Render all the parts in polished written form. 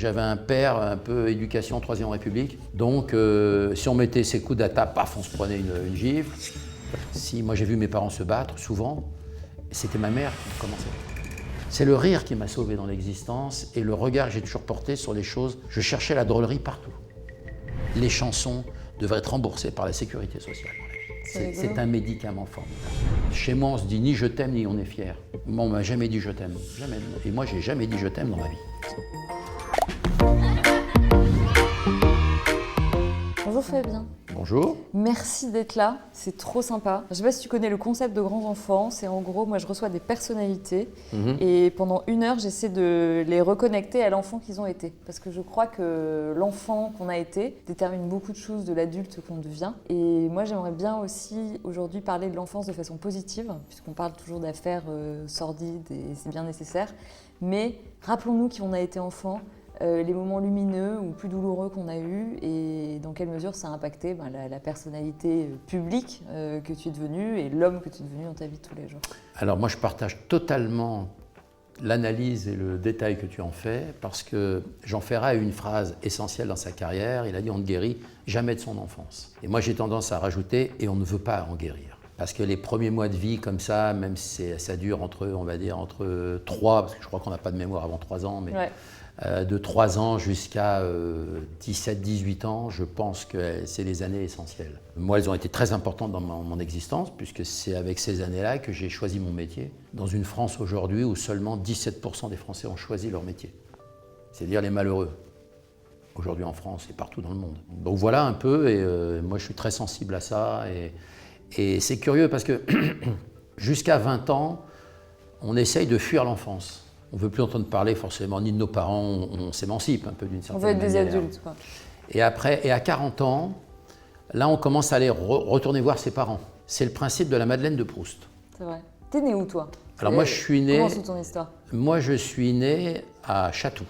J'avais un père un peu éducation 3e République, donc si on mettait ses coudes à table, paf, on se prenait une gifle. Si moi j'ai vu mes parents se battre, souvent, c'était ma mère qui commençait. C'est le rire qui m'a sauvé dans l'existence et le regard que j'ai toujours porté sur les choses. Je cherchais la drôlerie partout. Les chansons devraient être remboursées par la sécurité sociale. C'est un médicament formidable. Chez moi, on se dit ni je t'aime ni on est fier. Moi, on m'a jamais dit je t'aime, jamais. Et moi, j'ai jamais dit je t'aime dans ma vie. Bonjour Fabien. Bonjour. Merci d'être là, c'est trop sympa. Je ne sais pas si tu connais le concept de grands enfants, c'est en gros, moi je reçois des personnalités et pendant 1 heure j'essaie de les reconnecter à l'enfant qu'ils ont été. Parce que je crois que l'enfant qu'on a été détermine beaucoup de choses de l'adulte qu'on devient. Et moi j'aimerais bien aussi aujourd'hui parler de l'enfance de façon positive, puisqu'on parle toujours d'affaires sordides et c'est bien nécessaire. Mais rappelons-nous qui on a été enfant. Les moments lumineux ou plus douloureux qu'on a eus et dans quelle mesure ça a impacté la personnalité publique que tu es devenue et l'homme que tu es devenu dans ta vie de tous les jours. Alors moi je partage totalement l'analyse et le détail que tu en fais parce que Jean Ferrat a eu une phrase essentielle dans sa carrière, il a dit on ne guérit jamais de son enfance. Et moi j'ai tendance à rajouter et on ne veut pas en guérir. Parce que les premiers mois de vie comme ça, même si ça dure entre 3, parce que je crois qu'on n'a pas de mémoire avant 3 ans, mais ouais. De 3 ans jusqu'à 17-18 ans, je pense que c'est les années essentielles. Moi, elles ont été très importantes dans mon existence, puisque c'est avec ces années-là que j'ai choisi mon métier, dans une France aujourd'hui où seulement 17% des Français ont choisi leur métier. C'est-à-dire les malheureux, aujourd'hui en France et partout dans le monde. Donc voilà un peu, et moi je suis très sensible à ça, et c'est curieux parce que jusqu'à 20 ans, on essaye de fuir l'enfance. On ne veut plus entendre parler forcément ni de nos parents, on s'émancipe un peu d'une certaine manière. On veut être des adultes, quoi. Et après, et à 40 ans, là on commence à aller retourner voir ses parents. C'est le principe de la Madeleine de Proust. C'est vrai. T'es né où toi? Alors moi je suis né... Comment c'est ton histoire? Moi je suis né à Chatou,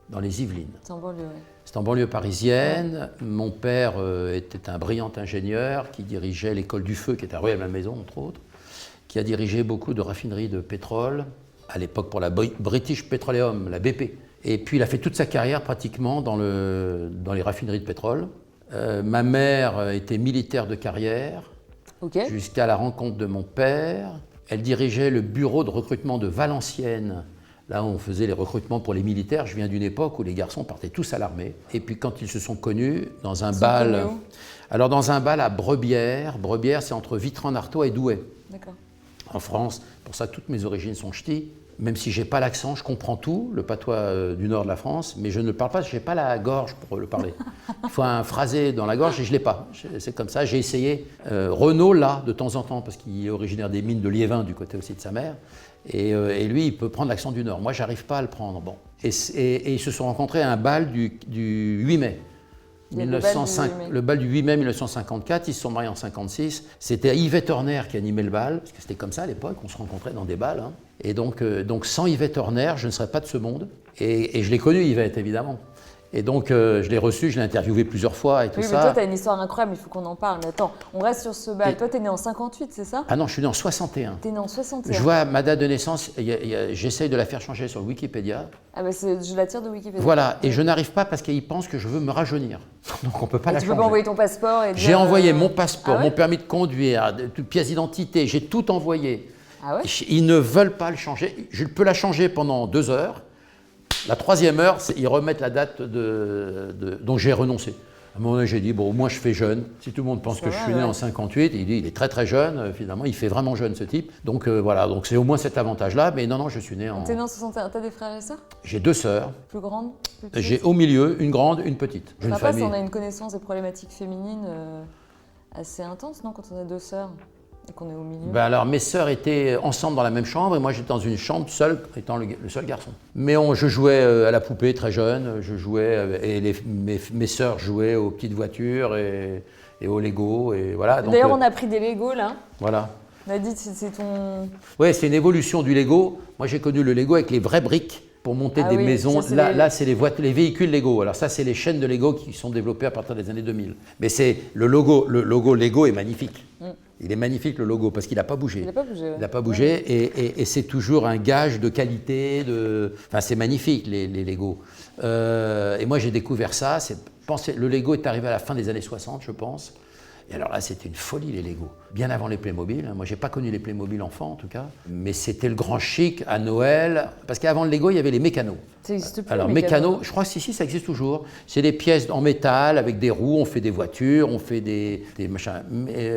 dans les Yvelines. C'est en banlieue, oui. C'est en banlieue parisienne. Ouais. Mon père était un brillant ingénieur qui dirigeait l'école du feu, qui était à Rueil-Malmaison entre autres, qui a dirigé beaucoup de raffineries de pétrole, à l'époque pour la British Petroleum, la BP. Et puis il a fait toute sa carrière pratiquement dans les raffineries de pétrole. Ma mère était militaire de carrière, jusqu'à la rencontre de mon père. Elle dirigeait le bureau de recrutement de Valenciennes, là où on faisait les recrutements pour les militaires. Je viens d'une époque où les garçons partaient tous à l'armée. Et puis quand ils se sont connus, dans un bal... Alors dans un bal à Brebières. Brebières, c'est entre Vitry-en-Artois et Douai. D'accord. En France, pour ça toutes mes origines sont ch'tis. Même si je n'ai pas l'accent, je comprends tout, le patois du nord de la France, mais je ne le parle pas, je n'ai pas la gorge pour le parler. Il faut un phrasé dans la gorge et je ne l'ai pas. C'est comme ça, j'ai essayé. Renaud là, de temps en temps, parce qu'il est originaire des mines de Liévin, du côté aussi de sa mère, et lui, il peut prendre l'accent du nord. Moi, je n'arrive pas à le prendre. Bon. Et ils se sont rencontrés à un bal du 8 mai. Le bal du 8 mai 1954, ils se sont mariés en 1956. C'était Yvette Horner qui animait le bal, parce que c'était comme ça à l'époque, on se rencontrait dans des bals. Hein. Et donc sans Yvette Horner, je ne serais pas de ce monde. Et je l'ai connue, Yvette, évidemment. Et donc je l'ai reçue, je l'ai interviewée plusieurs fois et tout ça. Oui, mais toi, tu as une histoire incroyable, il faut qu'on en parle. Mais attends, on reste sur ce bal. Toi, tu es né en 58, c'est ça? Ah non, je suis né en 61. Tu es né en 61. Je vois ma date de naissance, j'essaye de la faire changer sur Wikipédia. Ah bah je la tire de Wikipédia. Voilà, et je n'arrive pas parce qu'ils pensent que je veux me rajeunir. Donc on ne peut pas la changer. Tu peux pas envoyer ton passeport et dire... J'ai envoyé mon passeport, mon permis de conduire, toute pièce d'identité, j'ai tout envoyé. Ah ouais? Ils ne veulent pas le changer. Je peux la changer pendant 2 heures. La 3e heure, ils remettent la date dont j'ai renoncé. À un moment donné, j'ai dit, bon, au moins je fais jeune. Si tout le monde pense que je suis né en 58, il dit, il est très très jeune, finalement, il fait vraiment jeune ce type. Donc voilà, donc c'est au moins cet avantage-là. Mais non, je suis né en... T'es né en 61, t'as des frères et sœurs? J'ai 2 sœurs. Plus grandes? J'ai au milieu une grande, une petite. Ça passe, on a une connaissance des problématiques féminines assez intense, non, quand on a 2 sœurs? Et qu'on est au milieu. Ben alors mes sœurs étaient ensemble dans la même chambre et moi j'étais dans une chambre seul, étant le seul garçon. Mais je jouais à la poupée très jeune, je jouais et mes sœurs jouaient aux petites voitures et aux Lego et voilà. D'ailleurs on a pris des Lego là. Voilà. On a dit c'est ton... Ouais, c'est une évolution du Lego. Moi j'ai connu le Lego avec les vraies briques pour monter des maisons. Là c'est les véhicules Lego. Alors ça c'est les chaînes de Lego qui sont développées à partir des années 2000. Mais c'est le logo Lego est magnifique. Il est magnifique le logo parce qu'il n'a pas bougé. Il n'a pas bougé. Il n'a pas bougé et c'est toujours un gage de qualité. Enfin, c'est magnifique les Lego. Et moi, j'ai découvert ça. Le Lego est arrivé à la fin des années 60, je pense. Et alors là, c'était une folie, les Lego. Bien avant les Playmobil. Moi, j'ai pas connu les Playmobil enfants, en tout cas. Mais c'était le grand chic à Noël. Parce qu'avant le Lego, il y avait les mécanos. Ça n'existe plus, Alors, mécanos, je crois que si, ça existe toujours. C'est des pièces en métal avec des roues. On fait des voitures, on fait des machins.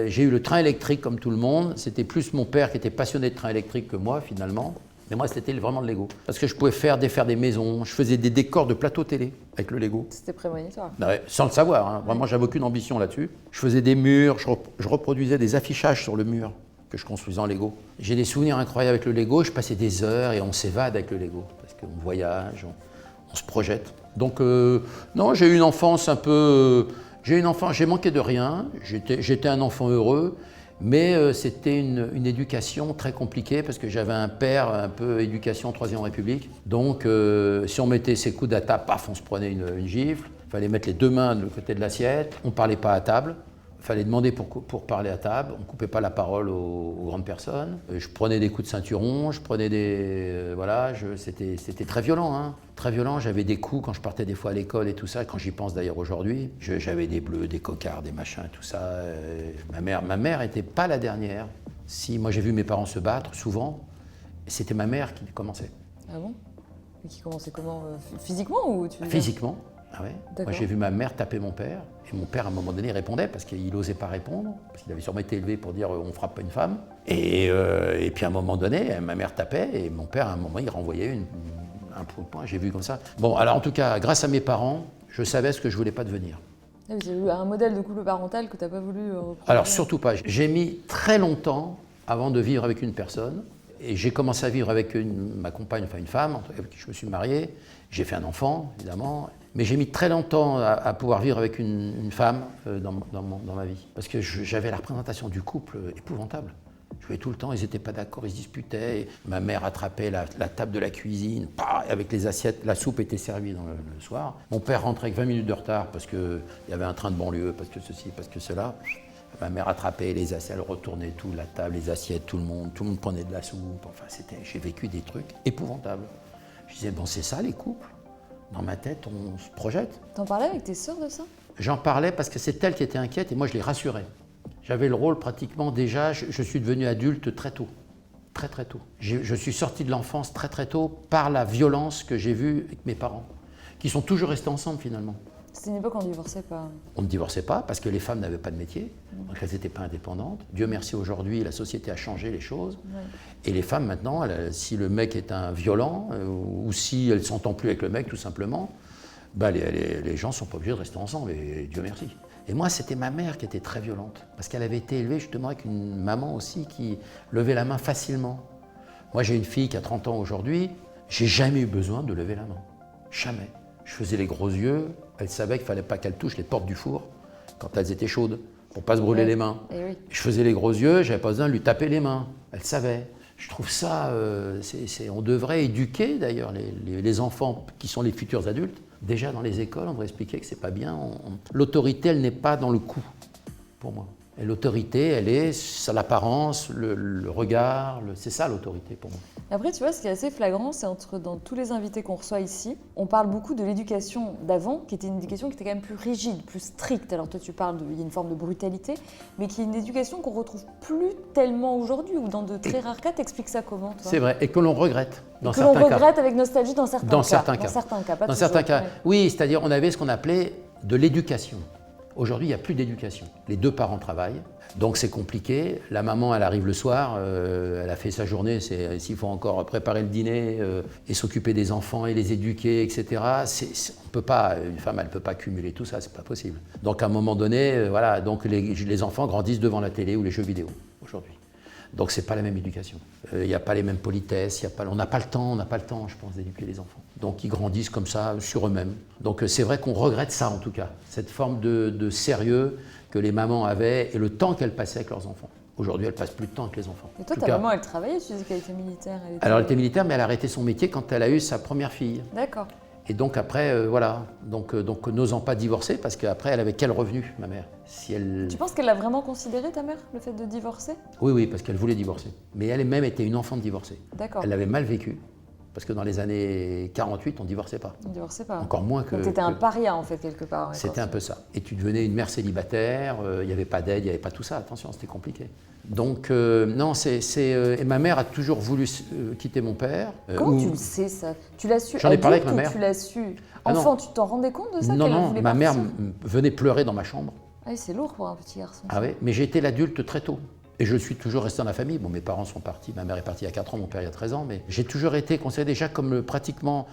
J'ai eu le train électrique comme tout le monde. C'était plus mon père qui était passionné de train électrique que moi, finalement. Mais moi, c'était vraiment le Lego. Parce que je pouvais défaire des maisons. Je faisais des décors de plateaux télé avec le Lego. C'était prémonitoire. Ouais, sans le savoir, hein. Vraiment, j'avais aucune ambition là-dessus. Je faisais des murs, je reproduisais des affichages sur le mur que je construisais en Lego. J'ai des souvenirs incroyables avec le Lego. Je passais des heures et on s'évade avec le Lego. Parce qu'on voyage, on se projette. Donc, non, j'ai eu une enfance un peu... j'ai manqué de rien. J'étais un enfant heureux. Mais c'était une éducation très compliquée parce que j'avais un père un peu éducation 3e République. Donc si on mettait ses coudes à table, paf, on se prenait une gifle. Il fallait mettre les 2 mains de côté de l'assiette. On ne parlait pas à table. Il fallait demander pour parler à table. On ne coupait pas la parole aux grandes personnes. Je prenais des coups de ceinturon, je prenais des... c'était très violent, hein. Très violent. J'avais des coups quand je partais des fois à l'école et tout ça. Quand j'y pense d'ailleurs aujourd'hui, j'avais des bleus, des cocards, des machins, tout ça. Ma mère n'était pas la dernière. Si, moi j'ai vu mes parents se battre souvent. C'était ma mère qui commençait. Ah bon? Et qui commençait comment? Physiquement ou tu veux dire? Physiquement. Ah ouais. Moi j'ai vu ma mère taper mon père, et mon père à un moment donné répondait parce qu'il n'osait pas répondre, parce qu'il avait sûrement été élevé pour dire on frappe pas une femme. Et puis à un moment donné, ma mère tapait et mon père à un moment il renvoyait un coup de poing, j'ai vu comme ça. Bon alors en tout cas, grâce à mes parents, je savais ce que je voulais pas devenir. Ah oui, c'est un modèle de couple parental que tu n'as pas voulu reproduire. Alors surtout pas, j'ai mis très longtemps avant de vivre avec une personne. Et j'ai commencé à vivre avec ma compagne, enfin une femme, avec qui je me suis marié. J'ai fait un enfant, évidemment. Mais j'ai mis très longtemps à pouvoir vivre avec une femme dans ma vie. Parce que j'avais la représentation du couple épouvantable. Je voyais tout le temps, ils n'étaient pas d'accord, ils se disputaient. Et ma mère attrapait la table de la cuisine, avec les assiettes, la soupe était servie le soir. Mon père rentrait avec 20 minutes de retard parce qu'il y avait un train de banlieue, parce que ceci, parce que cela. Ma mère attrapait les assiettes, elle retournait tout, la table, les assiettes, tout le monde prenait de la soupe. Enfin, j'ai vécu des trucs épouvantables. Je disais, bon, c'est ça les couples. Dans ma tête, on se projette. T'en parlais avec tes sœurs de ça? J'en parlais parce que c'est elle qui était inquiète et moi je les rassurais. J'avais le rôle pratiquement déjà, je suis devenu adulte très tôt. Très très tôt. Je suis sorti de l'enfance très très tôt par la violence que j'ai vue avec mes parents, qui sont toujours restés ensemble finalement. C'était une époque où on ne divorçait pas. On ne divorçait pas parce que les femmes n'avaient pas de métier, donc elles n'étaient pas indépendantes. Dieu merci, aujourd'hui, la société a changé les choses. Ouais. Et les femmes, maintenant, si le mec est un violent, ou si elles ne s'entendent plus avec le mec, tout simplement, bah les gens ne sont pas obligés de rester ensemble, et Dieu merci. Et moi, c'était ma mère qui était très violente, parce qu'elle avait été élevée justement avec une maman aussi qui levait la main facilement. Moi, j'ai une fille qui a 30 ans aujourd'hui, j'ai jamais eu besoin de lever la main. Jamais. Je faisais les gros yeux, elle savait qu'il ne fallait pas qu'elle touche les portes du four quand elles étaient chaudes, pour ne pas se brûler les mains. Oui. Je faisais les gros yeux, je n'avais pas besoin de lui taper les mains, elle savait. Je trouve ça, on devrait éduquer d'ailleurs les enfants qui sont les futurs adultes. Déjà dans les écoles, on devrait expliquer que ce n'est pas bien. L'autorité, elle n'est pas dans le coup, pour moi. Et l'autorité, elle est sur l'apparence, le regard, c'est ça l'autorité pour moi. Après, tu vois, ce qui est assez flagrant, c'est dans tous les invités qu'on reçoit ici, on parle beaucoup de l'éducation d'avant, qui était une éducation qui était quand même plus rigide, plus stricte. Alors toi, tu parles il y a une forme de brutalité, mais qui est une éducation qu'on retrouve plus tellement aujourd'hui, ou dans de très rares cas. T'expliques ça comment, toi? C'est vrai, et que l'on regrette dans certains cas. Que l'on regrette avec nostalgie dans certains cas. Dans certains cas, pas dans toujours. Certains cas, ouais. Oui, c'est-à-dire on avait ce qu'on appelait de l'éducation. Aujourd'hui, il n'y a plus d'éducation. Les 2 parents travaillent, donc c'est compliqué. La maman, elle arrive le soir, elle a fait sa journée, s'il faut encore préparer le dîner et s'occuper des enfants et les éduquer, etc. On peut pas, une femme, elle ne peut pas cumuler tout ça, c'est pas possible. Donc à un moment donné, voilà, donc les enfants grandissent devant la télé ou les jeux vidéo aujourd'hui. Donc c'est pas la même éducation. Il n'y a pas les mêmes politesses, on n'a pas le temps, je pense, d'éduquer les enfants. Donc ils grandissent comme ça sur eux-mêmes. Donc c'est vrai qu'on regrette ça en tout cas, cette forme de sérieux que les mamans avaient et le temps qu'elles passaient avec leurs enfants. Aujourd'hui, elles passent plus de temps avec les enfants. Et toi, ta maman, elle travaillait, tu disais qu'elle était militaire. Alors elle était militaire, mais elle a arrêté son métier quand elle a eu sa première fille. D'accord. Et donc après, voilà, donc n'osant pas divorcer, parce qu'après, elle avait quel revenu, ma mère si elle... Tu penses qu'elle l'a vraiment considéré, ta mère, le fait de divorcer? Oui, parce qu'elle voulait divorcer. Mais elle-même était une enfant de divorcée. D'accord. Elle l'avait mal vécu, Parce que dans les années 48, on ne divorçait pas. On ne divorçait pas. Encore moins que... Donc tu étais un paria, en fait, quelque part. C'était un peu ça. Et tu devenais une mère célibataire, il n'y avait pas d'aide, il n'y avait pas tout ça. Attention, c'était compliqué. Donc, non, et ma mère a toujours voulu quitter mon père. Comment tu le sais, ça? Tu l'as su J'en ai parlé avec ma mère. Tu l'as su Ah enfant, tu t'en rendais compte de ça? Non, ma mère venait pleurer dans ma chambre. Ah, c'est lourd pour un petit garçon. Ah oui, mais j'ai été l'adulte très tôt. Et je suis toujours resté dans la famille. Bon, mes parents sont partis, ma mère est partie il y a 4 ans, mon père il y a 13 ans, mais j'ai toujours été considéré déjà comme pratiquement,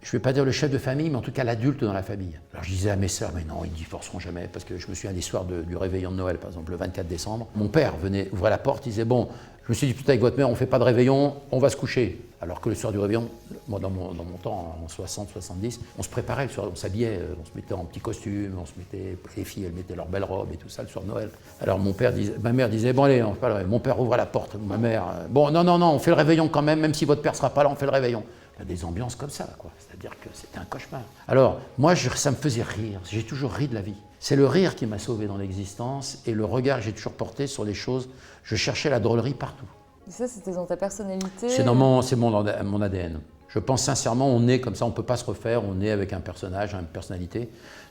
je ne vais pas dire le chef de famille, mais en tout cas l'adulte dans la famille. Alors je disais à mes sœurs, mais non, ils ne divorceront jamais, parce que je me souviens des soirs du réveillon de Noël, par exemple, le 24 décembre. Mon père venait ouvrir la porte, il disait, bon, je me suis disputé avec votre mère, on ne fait pas de réveillon, on va se coucher. Alors que le soir du réveillon, moi dans mon temps, en 60, 70, on se préparait le soir, on s'habillait, on se mettait en petit costume, les filles, elles mettaient leurs belles robes et tout ça le soir de Noël. Alors ma mère disait, bon allez, on fait pas le réveillon. Mon père ouvre la porte, ma mère, bon non, on fait le réveillon quand même si votre père ne sera pas là, on fait le réveillon. Il y a des ambiances comme ça, quoi. C'est-à-dire que c'était un cauchemar. Alors, moi, ça me faisait rire, j'ai toujours ri de la vie. C'est le rire qui m'a sauvé dans l'existence et le regard que j'ai toujours porté sur les choses. Je cherchais la drôlerie partout. Et ça, c'était dans ta personnalité? C'est mon ADN. Je pense sincèrement, on est comme ça, on ne peut pas se refaire, on est avec un personnage, une personnalité.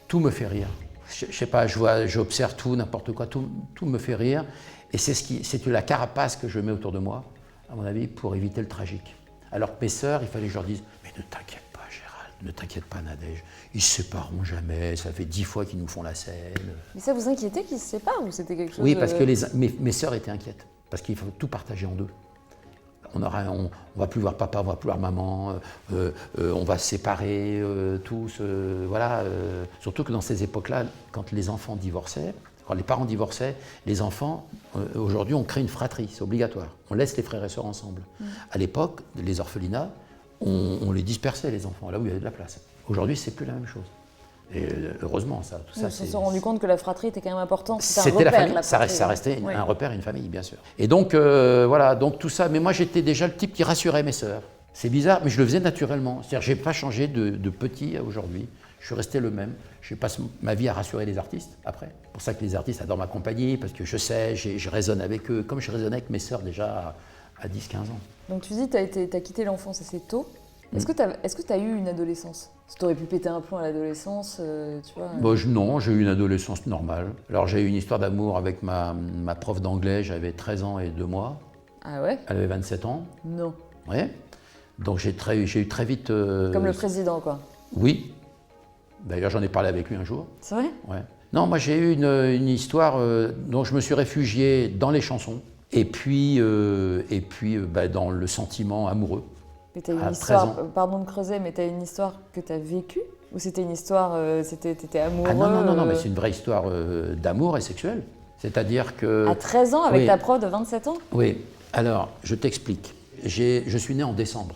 Tout me fait rire. Je ne sais pas, j'observe tout, n'importe quoi, tout me fait rire. Et c'est la carapace que je mets autour de moi, à mon avis, pour éviter le tragique. Alors que mes sœurs, il fallait que je leur dise, mais ne t'inquiète pas Gérald, ne t'inquiète pas Nadège, ils ne se sépareront jamais, ça fait 10 fois qu'ils nous font la scène. Mais ça vous inquiétait qu'ils se séparent ou c'était quelque chose? Oui, parce que mes sœurs étaient inquiètes, parce qu'il faut tout partager en deux. On va plus voir papa, on va plus voir maman, on va se séparer tous, voilà. Surtout que dans ces époques-là, quand les enfants divorçaient, quand les parents divorçaient, les enfants, aujourd'hui, on crée une fratrie, c'est obligatoire. On laisse les frères et sœurs ensemble. À l'époque, les orphelinats, on les dispersait, les enfants, là où il y avait de la place. Aujourd'hui, c'est plus la même chose. Et heureusement, tout ça, ils se sont rendus compte que la fratrie était quand même importante. C'était la famille, ça restait un repère, une famille, bien sûr. Et donc, voilà, donc tout ça. Mais moi, j'étais déjà le type qui rassurait mes sœurs. C'est bizarre, mais je le faisais naturellement. C'est-à-dire, je n'ai pas changé de petit à aujourd'hui. Je suis resté le même. Je passe ma vie à rassurer les artistes, après. C'est pour ça que les artistes adorent m'accompagner, parce que je sais, je raisonne avec eux, comme je raisonnais avec mes sœurs déjà à 10-15 ans. Donc tu dis, tu as quitté l'enfance assez tôt. Est-ce que tu as eu une adolescence? Tu aurais pu péter un plomb à l'adolescence, tu vois? Non, j'ai eu une adolescence normale. Alors j'ai eu une histoire d'amour avec ma prof d'anglais, j'avais 13 ans et 2 mois. Ah ouais? Elle avait 27 ans. Non. Ouais. Donc j'ai eu très vite... Comme le président, quoi. Oui. D'ailleurs, j'en ai parlé avec lui un jour. C'est vrai? Ouais. Non, moi j'ai eu une histoire dont je me suis réfugié dans les chansons et puis dans le sentiment amoureux. Mais tu as une histoire, pardon de creuser, mais tu as une histoire que tu as vécue? Ou c'était une histoire, t'étais amoureux? Ah non, mais c'est une vraie histoire d'amour et sexuelle. C'est-à-dire que... À 13 ans, avec ta prof de 27 ans? Oui. Alors, je t'explique. Je suis né en décembre.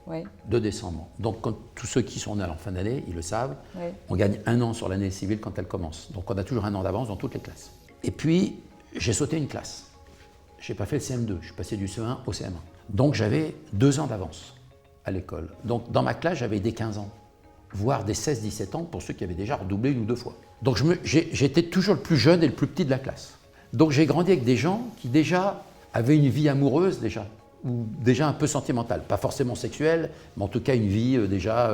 Oui. 2 décembre. Donc, tous ceux qui sont nés en fin d'année, ils le savent, oui. On gagne 1 an sur l'année civile quand elle commence. Donc, on a toujours 1 an d'avance dans toutes les classes. Et puis, j'ai sauté une classe. Je n'ai pas fait le CM2, je suis passé du CE1 au CM1. Donc, j'avais 2 ans d'avance à l'école. Donc, dans ma classe, j'avais des 15 ans, voire des 16-17 ans pour ceux qui avaient déjà redoublé 1 ou 2 fois. Donc, j'étais toujours le plus jeune et le plus petit de la classe. Donc, j'ai grandi avec des gens qui déjà avaient une vie amoureuse, ou déjà un peu sentimentale, pas forcément sexuelle, mais en tout cas une vie déjà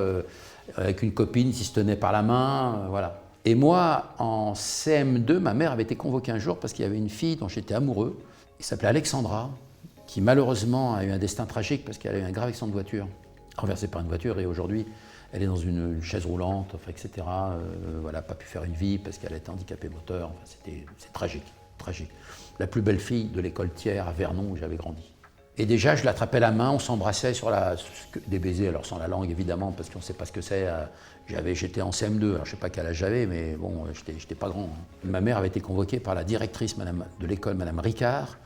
avec une copine qui se tenait par la main, voilà. Et moi, en CM2, ma mère avait été convoquée un jour parce qu'il y avait une fille dont j'étais amoureux, qui s'appelait Alexandra, qui malheureusement a eu un destin tragique parce qu'elle a eu un grave accident de voiture, renversée par une voiture, et aujourd'hui elle est dans une chaise roulante, enfin, etc. Voilà, pas pu faire une vie parce qu'elle était handicapée moteur, enfin, c'est tragique, tragique. La plus belle fille de l'école Thiers à Vernon où j'avais grandi. Et déjà, je l'attrapais la main, on s'embrassait sur des baisers, alors sans la langue évidemment, parce qu'on ne sait pas ce que c'est. J'étais en CM2, alors je ne sais pas quel âge j'avais, mais bon, j'étais pas grand. Ma mère avait été convoquée par la directrice de l'école, Madame Ricard,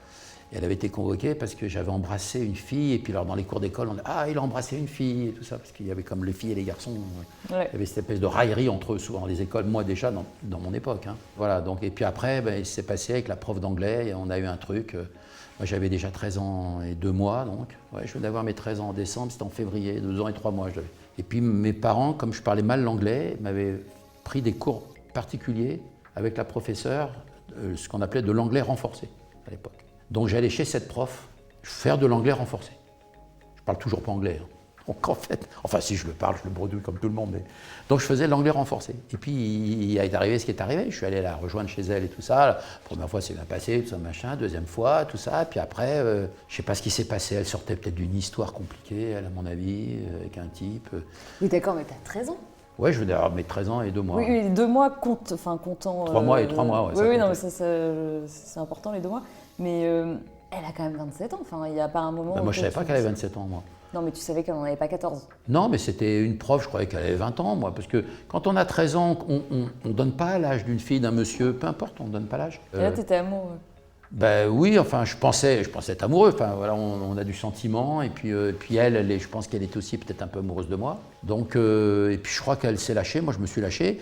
et elle avait été convoquée parce que j'avais embrassé une fille, et puis alors dans les cours d'école, on dit « Ah, il a embrassé une fille », et tout ça, parce qu'il y avait comme les filles et les garçons, ouais. Il y avait cette espèce de raillerie entre eux, souvent dans les écoles, moi déjà dans mon époque. Hein. Voilà, donc, et puis après, il s'est passé avec la prof d'anglais, et on a eu un truc... Moi, j'avais déjà 13 ans et 2 mois, donc. Ouais, je venais d'avoir mes 13 ans en décembre, c'était en février, 2 ans et 3 mois. Et puis mes parents, comme je parlais mal l'anglais, m'avaient pris des cours particuliers avec la professeure, ce qu'on appelait de l'anglais renforcé à l'époque. Donc j'allais chez cette prof faire de l'anglais renforcé. Je parle toujours pas anglais. Hein. Donc en fait, enfin si je le parle, je le bredouille comme tout le monde. Mais... Donc je faisait l'anglais renforcé. Et puis il est arrivé ce qui est arrivé. Je suis allé la rejoindre chez elle et tout ça. La première fois, c'est bien passé, tout ça, machin. Deuxième fois, tout ça. Puis après, je sais pas ce qui s'est passé. Elle sortait peut-être d'une histoire compliquée, elle, à mon avis, avec un type. Oui, d'accord, mais t'as 13 ans. Ouais, je venais d'avoir mes 13 ans et 2 mois. Oui, 2 mois comptant. 3 mois et 3 mois, ouais. Oui, non, mais ça, c'est important, les 2 mois. Mais elle a quand même 27 ans. Enfin, il n'y a pas un moment. Bah, moi, je savais pas qu'elle avait 27 ans, moi. Non, mais tu savais qu'elle n'en avait pas 14. Non, mais c'était une prof, je croyais qu'elle avait 20 ans, moi. Parce que quand on a 13 ans, on ne donne pas l'âge d'une fille, d'un monsieur, peu importe, on ne donne pas l'âge. Et là, t'étais amoureux. Ben oui, enfin, je pensais être amoureux. Enfin, voilà, on a du sentiment. Et puis elle, je pense qu'elle était aussi peut-être un peu amoureuse de moi. Donc, et puis je crois qu'elle s'est lâchée. Moi, je me suis lâché.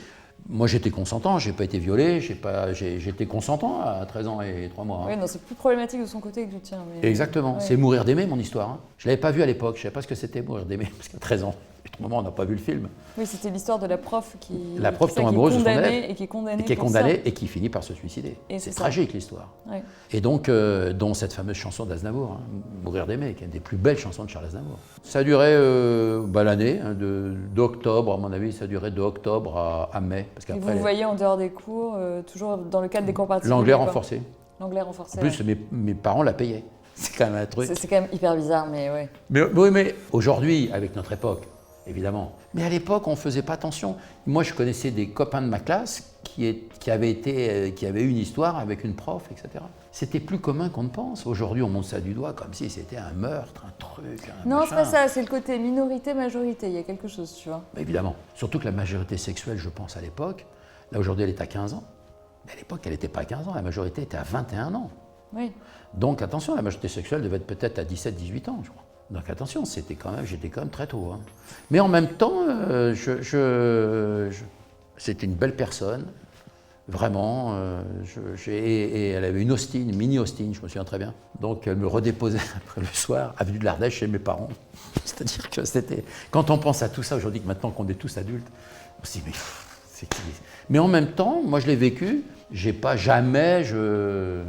Moi, j'étais consentant. J'ai pas été violé. J'étais consentant à 13 ans et 3 mois. Hein. Oui, non, c'est plus problématique de son côté que du tien. Mais... Exactement. Ouais. C'est mourir d'aimer, mon histoire. Hein. Je l'avais pas vu à l'époque. Je savais pas ce que c'était mourir d'aimer parce qu'à 13 ans. À un moment, on n'a pas vu le film. Oui, c'était l'histoire de la prof qui tombe amoureuse de son élève et qui est condamnée. Et qui est condamnée et qui finit par se suicider. C'est tragique l'histoire. Ouais. Et donc, dont cette fameuse chanson d'Aznavour, hein, Mourir d'aimer, qui est une des plus belles chansons de Charles Aznavour. Ça a duré l'année, hein, d'octobre, à mon avis, ça a duré de octobre à mai. Parce et vous voyez en dehors des cours, toujours dans le cadre des cours particuliers. L'anglais renforcé. L'anglais renforcé. En plus, mes parents la payaient. C'est quand même un truc. C'est quand même hyper bizarre, mais ouais. Mais aujourd'hui, avec notre époque, évidemment. Mais à l'époque, on ne faisait pas attention. Moi, je connaissais des copains de ma classe qui avaient eu une histoire avec une prof, etc. C'était plus commun qu'on ne pense. Aujourd'hui, on monte ça du doigt comme si c'était un meurtre, un truc, non, machin. c'est pas ça, c'est le côté minorité-majorité. Il y a quelque chose, tu vois. Évidemment. Surtout que la majorité sexuelle, je pense, à l'époque, là, aujourd'hui, elle est à 15 ans. Mais à l'époque, elle n'était pas à 15 ans. La majorité était à 21 ans. Oui. Donc, attention, la majorité sexuelle devait être peut-être à 17-18 ans, je crois. Donc attention, j'étais quand même très tôt. Hein. Mais en même temps, c'était une belle personne, vraiment. Et elle avait une mini Austin, je me souviens très bien. Donc elle me redéposait après le soir, avenue de l'Ardèche, chez mes parents. C'est-à-dire que c'était... Quand on pense à tout ça aujourd'hui, que maintenant qu'on est tous adultes, on se dit, mais c'est qui ? Mais en même temps, moi je l'ai vécu, jamais je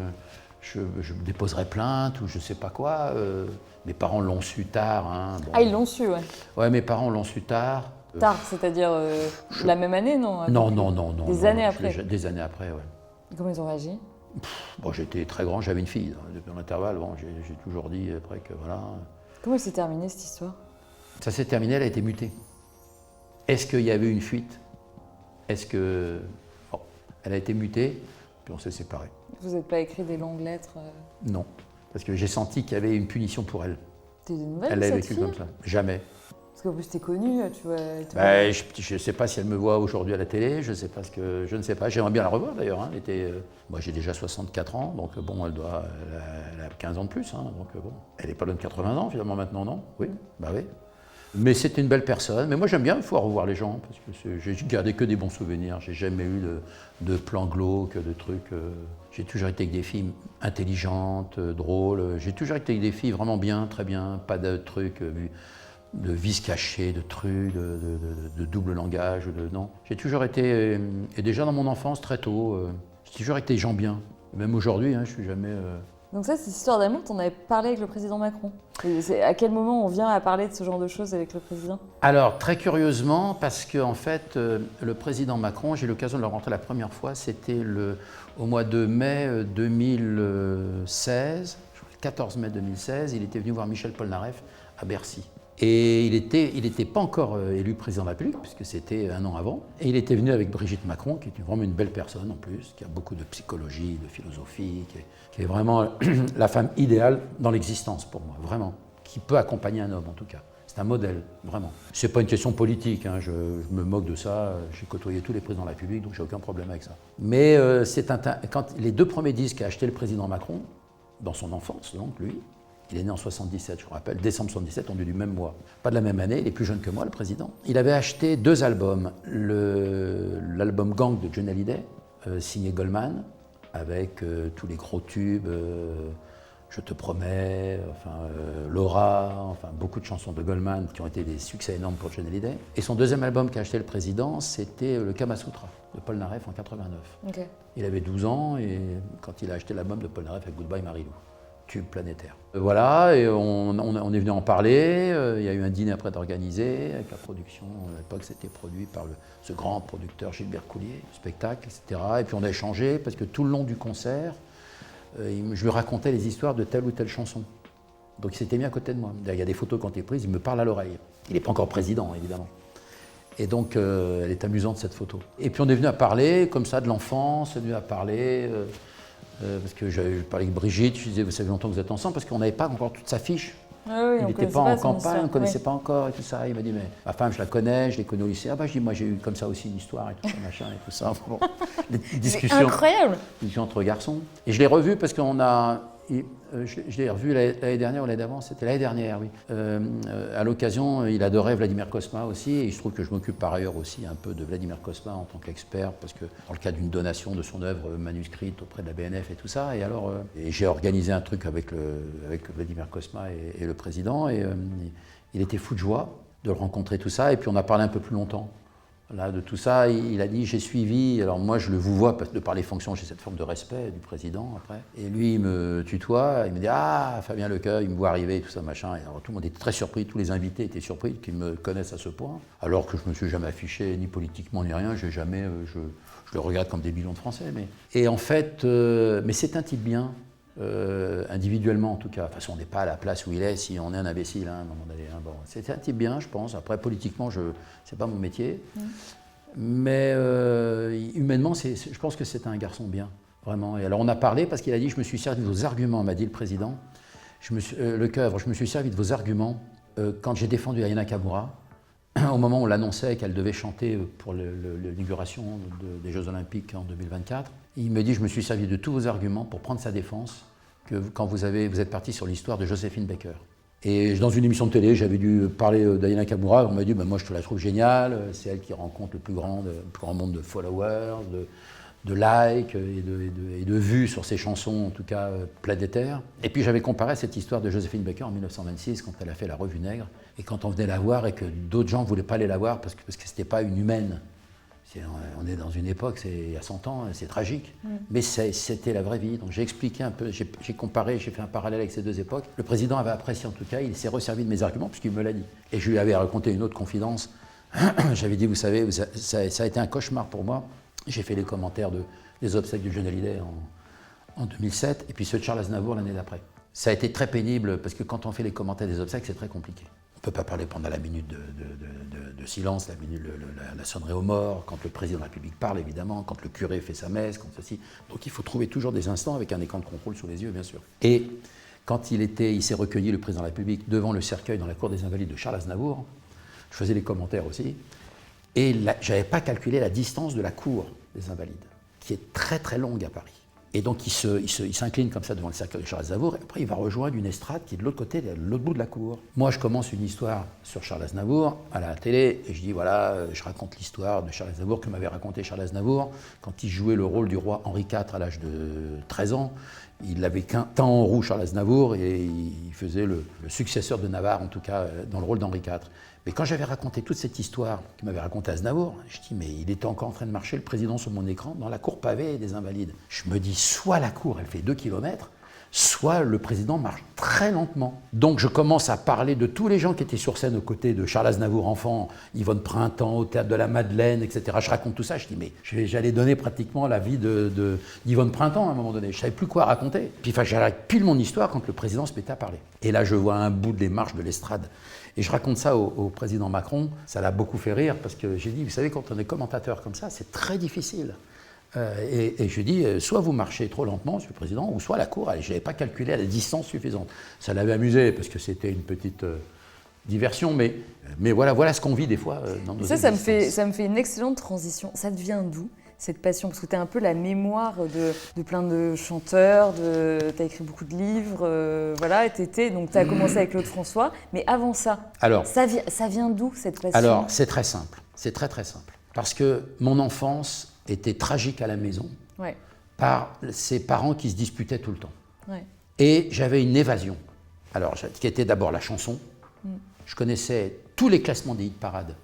déposerai plainte ou je sais pas quoi. Mes parents l'ont su tard. Hein, bon. Ah, ils l'ont su, ouais. Ouais, mes parents l'ont su tard. Tard, c'est-à-dire la même année, non? Non. Des années après? Des années après, ouais. Et comment ils ont réagi? Bon, j'étais très grand, j'avais une fille. Depuis l'intervalle, bon, j'ai toujours dit après que voilà. Comment s'est terminée cette histoire? Ça s'est terminé, elle a été mutée. Est-ce qu'il y avait une fuite? Est-ce que... Bon, elle a été mutée, puis on s'est séparés. Vous n'avez pas écrit des longues lettres? Non. Parce que j'ai senti qu'il y avait une punition pour elle. T'es une nouvelle, elle l'a cette vécu fille? Comme ça. Jamais. Parce qu'en plus, t'es connue, tu vois. Je ne sais pas si elle me voit aujourd'hui à la télé, je ne sais pas. J'aimerais bien la revoir d'ailleurs. Hein. Moi, j'ai déjà 64 ans, donc bon, elle a 15 ans de plus. Hein, donc bon, elle n'est pas loin de 80 ans finalement maintenant, non? Oui, bah oui. Mais c'était une belle personne. Mais moi, j'aime bien pouvoir revoir les gens parce que j'ai gardé que des bons souvenirs. J'ai jamais eu de plans glauques, de trucs. J'ai toujours été avec des filles intelligentes, drôles. J'ai toujours été avec des filles vraiment bien, très bien. Pas de trucs, de vices cachés, de trucs, de double langage. Non. J'ai toujours été, et déjà dans mon enfance, très tôt, j'ai toujours été des gens bien. Même aujourd'hui, hein, je suis jamais... Donc ça, cette histoire d'amour, t'en avais parlé avec le président Macron. À quel moment on vient à parler de ce genre de choses avec le président? Alors, très curieusement, parce que en fait, le président Macron, j'ai eu l'occasion de le rencontrer la première fois, c'était au mois de mai 2016, le 14 mai 2016, il était venu voir Michel Polnareff à Bercy. Et il n'était pas encore élu président de la République, puisque c'était un an avant. Et il était venu avec Brigitte Macron, qui est vraiment une belle personne en plus, qui a beaucoup de psychologie, de philosophie, qui est vraiment la femme idéale dans l'existence pour moi, vraiment. Qui peut accompagner un homme en tout cas. C'est un modèle, vraiment. C'est pas une question politique, hein, je me moque de ça. J'ai côtoyé tous les présidents de la République, donc j'ai aucun problème avec ça. Mais quand les 2 premiers disques qu'a acheté le président Macron, dans son enfance, donc lui, il est né en 77, je me rappelle, décembre 77, on est du même mois. Pas de la même année, il est plus jeune que moi, le président. Il avait acheté 2 albums. L'album Gang de Johnny Hallyday, signé Goldman, avec tous les gros tubes, Je te promets, Laura, beaucoup de chansons de Goldman qui ont été des succès énormes pour Johnny Hallyday. Et son deuxième album qu'a acheté le président, c'était le Kama Sutra de Polnareff en 89. Okay. Il avait 12 ans et quand il a acheté l'album de Polnareff avec Goodbye Marilou. tube planétaire. Voilà, et on est venu en parler, il y a eu un dîner après d'organiser, avec la production, à l'époque c'était produit par ce grand producteur Gilbert Coulier, spectacle, etc. Et puis on a échangé, parce que tout le long du concert, je lui racontais les histoires de telle ou telle chanson. Donc il s'était mis à côté de moi. Il y a des photos qui ont été prises, il me parle à l'oreille. Il n'est pas encore président, évidemment. Et donc elle est amusante cette photo. Et puis on est venu à parler, comme ça, de l'enfance, on est venu à parler... parce que j'avais parlé avec Brigitte, je disais, vous savez longtemps que vous êtes ensemble, parce qu'on n'avait pas encore toute sa fiche. Ah oui, il n'était pas en campagne, on ne connaissait pas encore et tout ça. Il m'a dit, mais ma femme, je la connais, je l'ai connue au lycée. Ah bah, je dis, moi j'ai eu comme ça aussi une histoire et tout ça, machin et tout ça. Bon, des discussions. Incroyable. Discussions entre garçons. Et je l'ai revu parce qu'on a... je l'ai revu l'année dernière ou l'année d'avant, c'était l'année dernière, oui. À l'occasion, il adorait Vladimir Cosma aussi, et il se trouve que je m'occupe par ailleurs aussi un peu de Vladimir Cosma en tant qu'expert, parce que dans le cadre d'une donation de son œuvre manuscrite auprès de la BNF et tout ça, et alors j'ai organisé un truc avec Vladimir Cosma et le président, et il était fou de joie de le rencontrer, tout ça, et puis on a parlé un peu plus longtemps. Là, de tout ça, il a dit, j'ai suivi, alors moi je le vous vois, parce que de par les fonctions, j'ai cette forme de respect du président après, et lui il me tutoie, il me dit, ah Fabien Lecueil, il me voit arriver, tout ça, machin, et alors tout le monde était très surpris, tous les invités étaient surpris qu'ils me connaissent à ce point, alors que je me suis jamais affiché, ni politiquement, ni rien, je le regarde comme des millions de Français, et en fait, mais c'est un type bien, individuellement en tout cas. De toute façon, on n'est pas à la place où il est si on est un imbécile, hein, à un moment donné. Hein. Bon, c'est un type bien, je pense. Après, politiquement, c'est pas mon métier. Mais humainement, je pense que c'est un garçon bien, vraiment. Et alors, on a parlé parce qu'il a dit, je me suis servi de vos arguments, m'a dit le président. Lecoeuvre, je me suis servi de vos arguments quand j'ai défendu Aya Nakamura, au moment où on l'annonçait qu'elle devait chanter pour l'inauguration des Jeux Olympiques en 2024. Il me dit, je me suis servi de tous vos arguments pour prendre sa défense quand vous êtes parti sur l'histoire de Joséphine Baker. Et dans une émission de télé, j'avais dû parler d'Aya Nakamura, on m'a dit, moi je te la trouve géniale, c'est elle qui rencontre le plus grand nombre de followers, de likes et de vues sur ses chansons, en tout cas planétaires. Et puis j'avais comparé cette histoire de Joséphine Baker en 1926, quand elle a fait La Revue Nègre, et quand on venait la voir et que d'autres gens ne voulaient pas aller la voir parce que ce n'était pas une humaine. On est dans une époque, il y a 100 ans, c'est tragique, mais c'était la vraie vie. Donc j'ai expliqué un peu, j'ai comparé, j'ai fait un parallèle avec ces deux époques. Le président avait apprécié en tout cas, il s'est resservi de mes arguments puisqu'il me l'a dit. Et je lui avais raconté une autre confidence. J'avais dit, vous savez, ça a été un cauchemar pour moi. J'ai fait les commentaires des obsèques du jeune Hallyday en 2007 et puis ceux de Charles Aznavour l'année d'après. Ça a été très pénible parce que quand on fait les commentaires des obsèques, c'est très compliqué. On ne peut pas parler pendant la minute de silence, la sonnerie aux morts, quand le président de la République parle évidemment, quand le curé fait sa messe, quand ceci. Donc il faut trouver toujours des instants avec un écran de contrôle sous les yeux, bien sûr. Et quand il s'est recueilli, le président de la République, devant le cercueil dans la cour des Invalides de Charles Aznavour, je faisais les commentaires aussi, et je n'avais pas calculé la distance de la cour des Invalides, qui est très très longue à Paris. Et donc il s'incline comme ça devant le cercueil de Charles Aznavour, et après il va rejoindre une estrade qui est de l'autre côté, de l'autre bout de la cour. Moi je commence une histoire sur Charles Aznavour à la télé, et je dis voilà, je raconte l'histoire de Charles Aznavour que m'avait raconté Charles Aznavour quand il jouait le rôle du roi Henri IV à l'âge de 13 ans. Il avait qu'un teint en roux, Charles Aznavour, et il faisait le successeur de Navarre, en tout cas dans le rôle d'Henri IV. Mais quand j'avais raconté toute cette histoire que m'avait raconté Aznavour, je dis mais il était encore en train de marcher, le président sur mon écran, dans la cour pavée des Invalides. Je me dis soit la cour elle fait 2 km, soit le président marche très lentement. Donc je commence à parler de tous les gens qui étaient sur scène aux côtés de Charles Aznavour enfant, Yvonne Printemps, au Théâtre de la Madeleine, etc. Je raconte tout ça, je dis mais j'allais donner pratiquement la vie d'Yvonne Printemps à un moment donné. Je ne savais plus quoi raconter. Puis j'arrête pile mon histoire quand le président se mettait à parler. Et là je vois un bout des marches de l'estrade. Et je raconte ça au président Macron, ça l'a beaucoup fait rire parce que j'ai dit, vous savez, quand on est commentateur comme ça, c'est très difficile. Et je lui ai dit, soit vous marchez trop lentement, Monsieur le Président, ou soit la cour, je n'avais pas calculé à la distance suffisante. Ça l'avait amusé parce que c'était une petite diversion, mais voilà ce qu'on vit des fois dans nos existences. Ça me fait une excellente transition. Ça devient d'où cette passion? Parce que tu es un peu la mémoire de plein de chanteurs, tu as écrit beaucoup de livres, voilà, donc tu as commencé avec Claude François. Mais avant ça, ça vient d'où cette passion? Alors, c'est très simple, c'est très très simple. Parce que mon enfance était tragique à la maison, par ses parents qui se disputaient tout le temps. Ouais. Et j'avais une évasion, alors, qui était d'abord la chanson. Je connaissais tous les classements des hit parades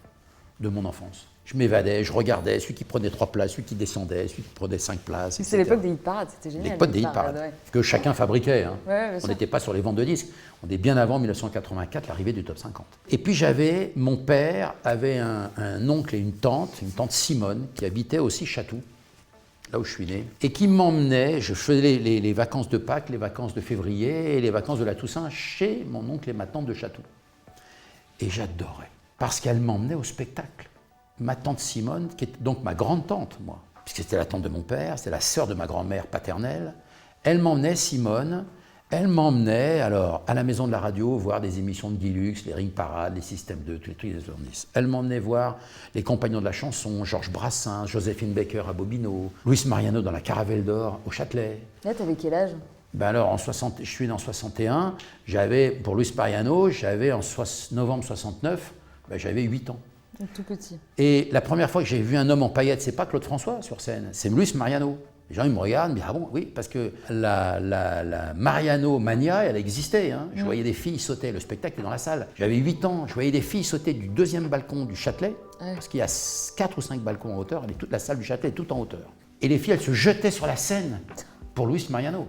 de mon enfance. Je m'évadais, je regardais, celui qui prenait 3 places, celui qui descendait, celui qui prenait 5 places, etc. C'est l'époque des hit-parades, c'était génial. L'époque des hit-parades, ouais. que chacun fabriquait. Hein. Ouais, On n'était pas sur les ventes de disques. On est bien avant 1984, l'arrivée du top 50. Et puis mon père avait un oncle et une tante Simone, qui habitait aussi Chatou, là où je suis né, et qui m'emmenait, je faisais les vacances de Pâques, les vacances de février et les vacances de la Toussaint chez mon oncle et ma tante de Chatou. Et j'adorais, parce qu'elle m'emmenait au spectacle. Ma tante Simone, qui est donc ma grande-tante, moi, puisque c'était la tante de mon père, c'était la sœur de ma grand-mère paternelle, Simone, elle m'emmenait alors à la maison de la radio voir des émissions de Guy Lux, les Ring Parades, les Systèmes 2, tous les journalistes. Elle m'emmenait voir les Compagnons de la chanson, Georges Brassens, Joséphine Baker à Bobino, Luis Mariano dans la Caravelle d'Or au Châtelet. Là, t'avais quel âge? Ben alors, je suis né en 61, pour Luis Mariano, en novembre 69, j'avais 8 ans. Tout petit. Et la première fois que j'ai vu un homme en paillettes, c'est pas Claude François sur scène, c'est Luis Mariano. Les gens ils me regardent, mais ah bon, oui, parce que la Mariano Mania, elle existait. Hein. Je voyais des filles sauter, le spectacle est dans la salle. J'avais 8 ans, je voyais des filles sauter du 2e balcon du Châtelet, parce qu'il y a 4 ou 5 balcons en hauteur, toute la salle du Châtelet est toute en hauteur. Et les filles, elles se jetaient sur la scène pour Luis Mariano.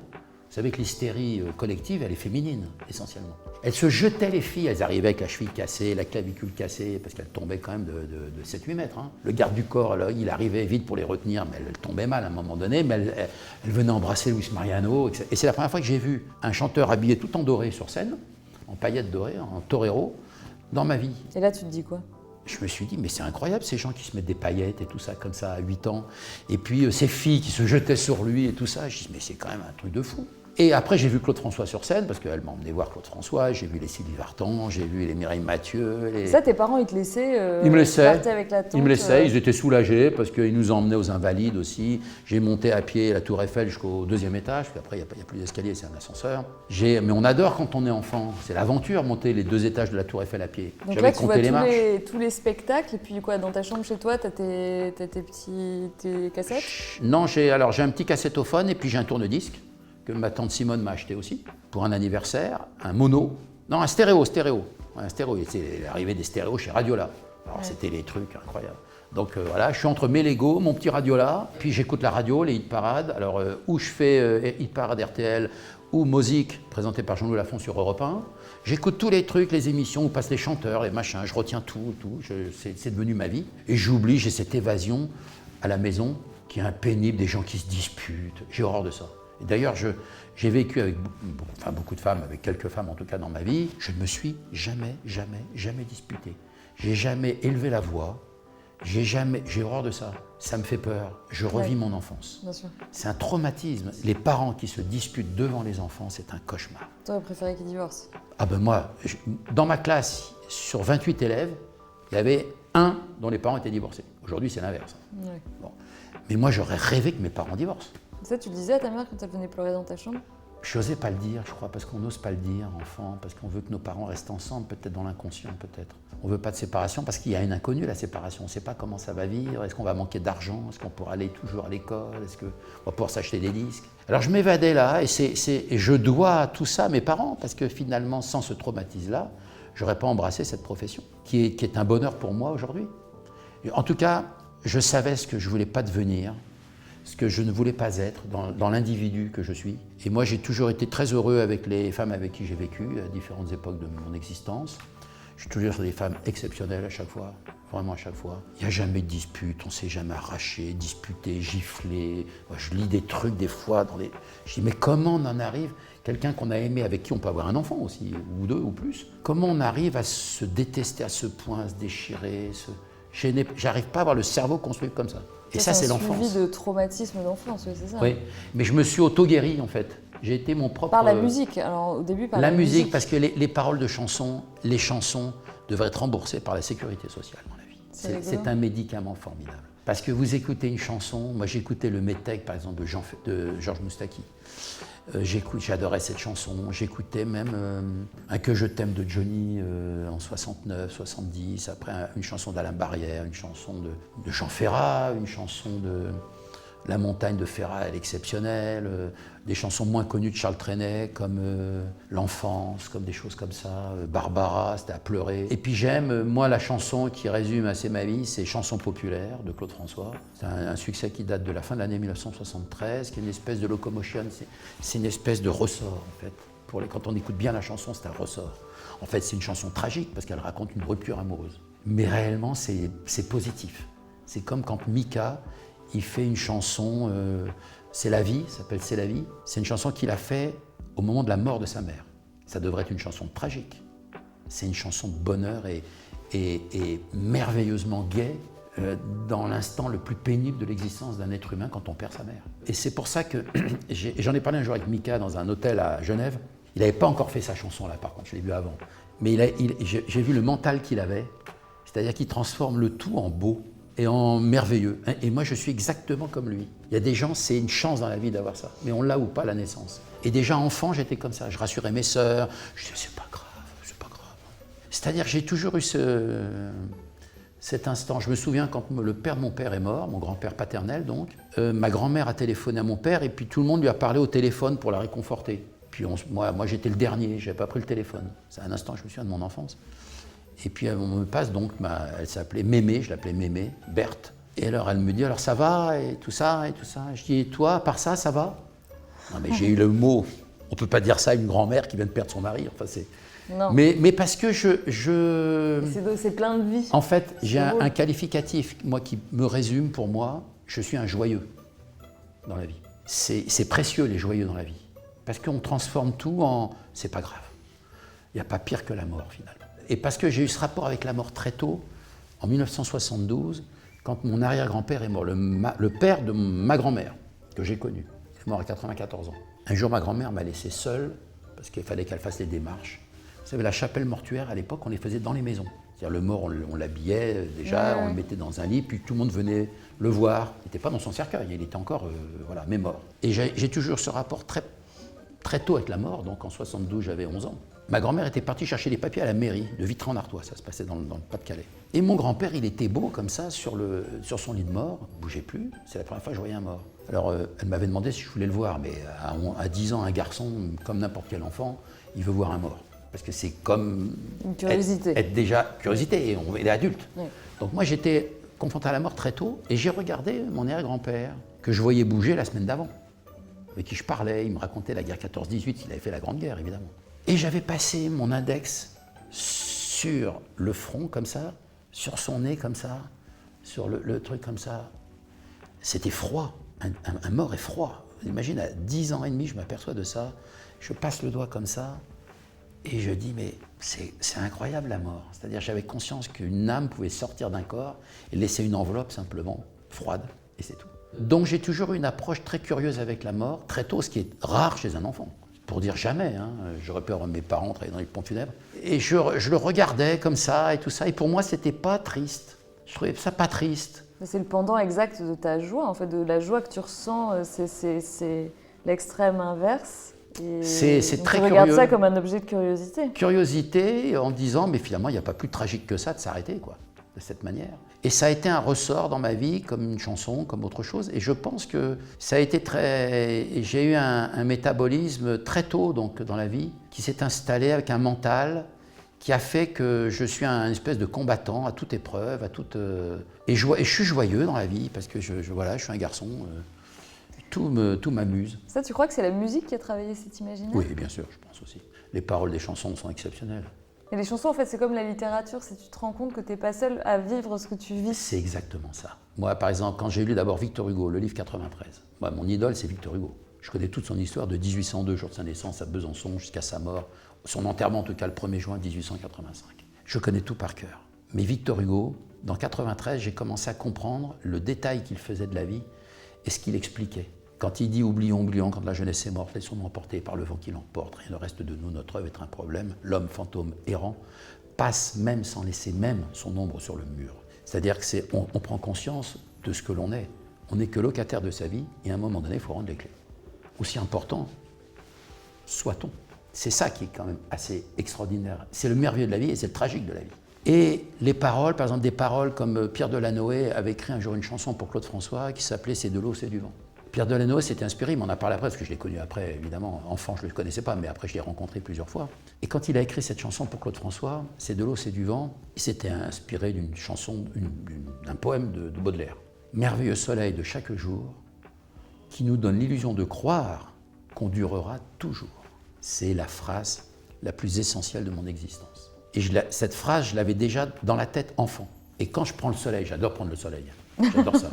Vous savez que l'hystérie collective, elle est féminine, essentiellement. Elles se jetaient, les filles, elles arrivaient avec la cheville cassée, la clavicule cassée, parce qu'elles tombaient quand même de 7-8 mètres. Hein. Le garde du corps, là, il arrivait vite pour les retenir, mais elles tombaient mal à un moment donné, mais elles venaient embrasser Luis Mariano. Et c'est la première fois que j'ai vu un chanteur habillé tout en doré sur scène, en paillettes dorées, en torero, dans ma vie. Et là, tu te dis quoi? Je me suis dit, mais c'est incroyable ces gens qui se mettent des paillettes et tout ça, comme ça, à 8 ans. Et puis ces filles qui se jetaient sur lui et tout ça, je dis, mais c'est quand même un truc de fou. Et après, j'ai vu Claude François sur scène, parce qu'elle m'a emmené voir Claude François, j'ai vu les Sylvie Vartan, j'ai vu les Mireille Mathieu. Ça, tes parents, ils te laissaient Ils me laissaient. Avec la tante, ils me laissaient, ils étaient soulagés, parce qu'ils nous emmenaient aux Invalides aussi. J'ai monté à pied la Tour Eiffel jusqu'au 2e étage, puis après, il n'y a plus d'escalier, c'est un ascenseur. Mais on adore quand on est enfant, c'est l'aventure, monter les 2 étages de la Tour Eiffel à pied. Donc là, tu vois tous les spectacles, et puis quoi, dans ta chambre chez toi, t'as tes cassettes? Non, j'ai un petit cassettophone, et puis j'ai un tourne-disque que ma tante Simone m'a acheté aussi, pour un anniversaire, un mono, non, un stéréo, un stéréo, c'est l'arrivée des stéréos chez Radiola. Alors c'était les trucs incroyables. Donc voilà, je suis entre mes Lego, mon petit Radiola, puis j'écoute la radio, les hit parades, alors où je fais hit parade RTL, ou Musique, présenté par Jean-Louis Lafont sur Europe 1, j'écoute tous les trucs, les émissions où passent les chanteurs, les machins, je retiens tout, c'est devenu ma vie, et j'oublie, j'ai cette évasion à la maison qui est impénible, des gens qui se disputent, j'ai horreur de ça. D'ailleurs, j'ai vécu avec beaucoup de femmes, avec quelques femmes en tout cas dans ma vie. Je ne me suis jamais disputé. J'ai jamais élevé la voix. J'ai horreur de ça. Ça me fait peur. Je revis mon enfance. C'est un traumatisme. Les parents qui se disputent devant les enfants, c'est un cauchemar. Toi, tu préférais qu'ils divorcent? Ah ben moi, dans ma classe, sur 28 élèves, il y avait un dont les parents étaient divorcés. Aujourd'hui, c'est l'inverse. Ouais. Bon. Mais moi, j'aurais rêvé que mes parents divorcent. Ça, tu le disais à ta mère quand elle venait pleurer dans ta chambre? Je n'osais pas le dire, je crois, parce qu'on n'ose pas le dire, enfant, parce qu'on veut que nos parents restent ensemble, peut-être dans l'inconscient, peut-être. On ne veut pas de séparation, parce qu'il y a une inconnue, la séparation. On ne sait pas comment ça va vivre, est-ce qu'on va manquer d'argent, est-ce qu'on pourra aller toujours à l'école, est-ce qu'on va pouvoir s'acheter des disques. Alors je m'évadais là, et je dois tout ça à mes parents, parce que finalement, sans ce traumatisme-là, je n'aurais pas embrassé cette profession, qui est un bonheur pour moi aujourd'hui. En tout cas, je savais ce que je ne voulais pas devenir, ce que je ne voulais pas être dans l'individu que je suis. Et moi, j'ai toujours été très heureux avec les femmes avec qui j'ai vécu à différentes époques de mon existence. Je suis toujours des femmes exceptionnelles à chaque fois, vraiment à chaque fois. Il n'y a jamais de dispute, on ne s'est jamais arraché, disputé, giflé. Moi, je lis des trucs des fois Je dis, mais comment on en arrive? Quelqu'un qu'on a aimé, avec qui on peut avoir un enfant aussi, ou 2 ou plus. Comment on arrive à se détester à ce point, à se déchirer, J'arrive pas à avoir le cerveau construit comme ça. Et ça, c'est l'enfance. C'est un suivi de traumatisme d'enfance, oui, c'est ça. Oui, mais je me suis auto-guéri, en fait. J'ai été mon propre... Par la musique, alors au début par la musique. La musique, parce que les paroles de chansons, les chansons devraient être remboursées par la sécurité sociale, à mon avis. C'est un médicament formidable. Parce que vous écoutez une chanson, moi j'écoutais le Métèque, par exemple, de Georges Moustaki. J'adorais cette chanson. J'écoutais même Un Que je t'aime de Johnny en 69, 70, après une chanson d'Alain Barrière, une chanson de Jean Ferrat, une chanson La montagne de Ferrat, elle est exceptionnelle. Des chansons moins connues de Charles Trenet, comme L'enfance, comme des choses comme ça. Barbara, c'était à pleurer. Et puis j'aime, moi, la chanson qui résume assez ma vie, c'est Chanson populaire de Claude François. C'est un succès qui date de la fin de l'année 1973, qui est une espèce de locomotion. C'est une espèce de ressort, en fait. Quand on écoute bien la chanson, c'est un ressort. En fait, c'est une chanson tragique parce qu'elle raconte une rupture amoureuse. Mais réellement, c'est positif. C'est comme quand Mika, il fait une chanson, C'est la vie, ça s'appelle C'est la vie. C'est une chanson qu'il a fait au moment de la mort de sa mère. Ça devrait être une chanson tragique. C'est une chanson de bonheur et merveilleusement gaie dans l'instant le plus pénible de l'existence d'un être humain quand on perd sa mère. Et c'est pour ça que, j'en ai parlé un jour avec Mika dans un hôtel à Genève. Il n'avait pas encore fait sa chanson là, par contre, je l'ai vu avant. Mais j'ai vu le mental qu'il avait, c'est-à-dire qu'il transforme le tout en beau et en merveilleux. Et moi, je suis exactement comme lui. Il y a des gens, c'est une chance dans la vie d'avoir ça, mais on l'a ou pas à la naissance. Et déjà enfant, j'étais comme ça. Je rassurais mes sœurs. Je disais, c'est pas grave, c'est pas grave. C'est-à-dire que j'ai toujours eu cet instant. Je me souviens quand le père de mon père est mort, mon grand-père paternel donc, ma grand-mère a téléphoné à mon père et puis tout le monde lui a parlé au téléphone pour la réconforter. Puis moi j'étais le dernier, je n'avais pas pris le téléphone. C'est un instant, je me souviens de mon enfance. Et puis on me passe donc, elle s'appelait Mémé, je l'appelais Mémé, Berthe. Et alors elle me dit, alors ça va, et tout ça, et tout ça. Je dis, et toi, à part ça va? Non mais j'ai eu le mot, on ne peut pas dire ça à une grand-mère qui vient de perdre son mari. Enfin, non. Mais parce que c'est plein de vie. En fait, j'ai un qualificatif, moi, qui me résume pour moi, je suis un joyeux dans la vie. C'est précieux les joyeux dans la vie. Parce qu'on transforme tout en « c'est pas grave ». Il n'y a pas pire que la mort, finalement. Et parce que j'ai eu ce rapport avec la mort très tôt, en 1972, quand mon arrière-grand-père est mort, le père de ma grand-mère, que j'ai connu, il est mort à 94 ans. Un jour, ma grand-mère m'a laissé seule, parce qu'il fallait qu'elle fasse les démarches. Vous savez, la chapelle mortuaire, à l'époque, on les faisait dans les maisons. C'est-à-dire le mort, on l'habillait déjà, on le mettait dans un lit, puis tout le monde venait le voir. Il n'était pas dans son cercueil, il était encore, mais mort. Et j'ai toujours ce rapport très tôt avec la mort, donc en 72, j'avais 11 ans. Ma grand-mère était partie chercher des papiers à la mairie de Vitry-en-Artois, ça se passait dans le Pas-de-Calais. Et mon grand-père, il était beau comme ça sur son lit de mort, il ne bougeait plus, c'est la première fois que je voyais un mort. Alors elle m'avait demandé si je voulais le voir, mais à 10 ans, un garçon, comme n'importe quel enfant, il veut voir un mort. Parce que c'est comme une curiosité. Être déjà curiosité, et on est adulte. Oui. Donc moi j'étais confronté à la mort très tôt, et j'ai regardé mon arrière-grand-père, que je voyais bouger la semaine d'avant, avec qui je parlais, il me racontait la guerre 14-18, il avait fait la Grande Guerre évidemment. Et j'avais passé mon index sur le front comme ça, sur son nez comme ça, sur le truc comme ça. C'était froid, un mort est froid. Imagine, à 10 ans et demi, je m'aperçois de ça, je passe le doigt comme ça, et je dis, mais c'est incroyable la mort. C'est-à-dire, j'avais conscience qu'une âme pouvait sortir d'un corps et laisser une enveloppe simplement froide, et c'est tout. Donc j'ai toujours eu une approche très curieuse avec la mort, très tôt, ce qui est rare chez un enfant. Pour dire jamais, hein. J'aurais peur de mes parents travailler dans les pompes funèbres. Et je le regardais comme ça et tout ça, et pour moi, c'était pas triste. Je trouvais ça pas triste. C'est le pendant exact de ta joie, en fait, de la joie que tu ressens, c'est l'extrême inverse. C'est très curieux. Tu regardes ça comme un objet de curiosité. Curiosité en disant, mais finalement, il n'y a pas plus tragique que ça de s'arrêter, quoi, de cette manière. Et ça a été un ressort dans ma vie, comme une chanson, comme autre chose. Et je pense que ça a été j'ai eu un métabolisme très tôt donc, dans la vie, qui s'est installé avec un mental qui a fait que je suis un espèce de combattant à toute épreuve, et je suis joyeux dans la vie, parce que je suis un garçon. Tout m'amuse. Ça, tu crois que c'est la musique qui a travaillé cet imaginaire? Oui, bien sûr, je pense aussi. Les paroles des chansons sont exceptionnelles. Et les chansons, en fait, c'est comme la littérature, c'est tu te rends compte que tu n'es pas seul à vivre ce que tu vis. C'est exactement ça. Moi, par exemple, quand j'ai lu d'abord Victor Hugo, le livre 93, mon idole, c'est Victor Hugo. Je connais toute son histoire de 1802, jour de sa naissance, à Besançon, jusqu'à sa mort, son enterrement en tout cas le 1er juin 1885. Je connais tout par cœur. Mais Victor Hugo, dans 93, j'ai commencé à comprendre le détail qu'il faisait de la vie et ce qu'il expliquait. Quand il dit « oublions, oublions, quand la jeunesse est morte, laissons-nous emporter par le vent qui l'emporte, rien ne reste de nous, notre œuvre est un problème, l'homme fantôme errant passe même sans laisser même son ombre sur le mur ». C'est-à-dire qu'on prend conscience de ce que l'on est. On n'est que locataire de sa vie et à un moment donné, il faut rendre les clés. Aussi important soit-on. C'est ça qui est quand même assez extraordinaire. C'est le merveilleux de la vie et c'est le tragique de la vie. Et les paroles, par exemple des paroles comme Pierre Delanoë avait écrit un jour une chanson pour Claude François qui s'appelait « C'est de l'eau, c'est du vent ». Pierre Delanoë s'était inspiré, il m'en a parlé après, parce que je l'ai connu après, évidemment, enfant je ne le connaissais pas, mais après je l'ai rencontré plusieurs fois. Et quand il a écrit cette chanson pour Claude François, « C'est de l'eau, c'est du vent », il s'était inspiré d'une chanson, d'un poème de Baudelaire. « Merveilleux soleil de chaque jour, qui nous donne l'illusion de croire qu'on durera toujours ». C'est la phrase la plus essentielle de mon existence. Et cette phrase, je l'avais déjà dans la tête enfant. Et quand je prends le soleil, j'adore prendre le soleil, j'adore ça.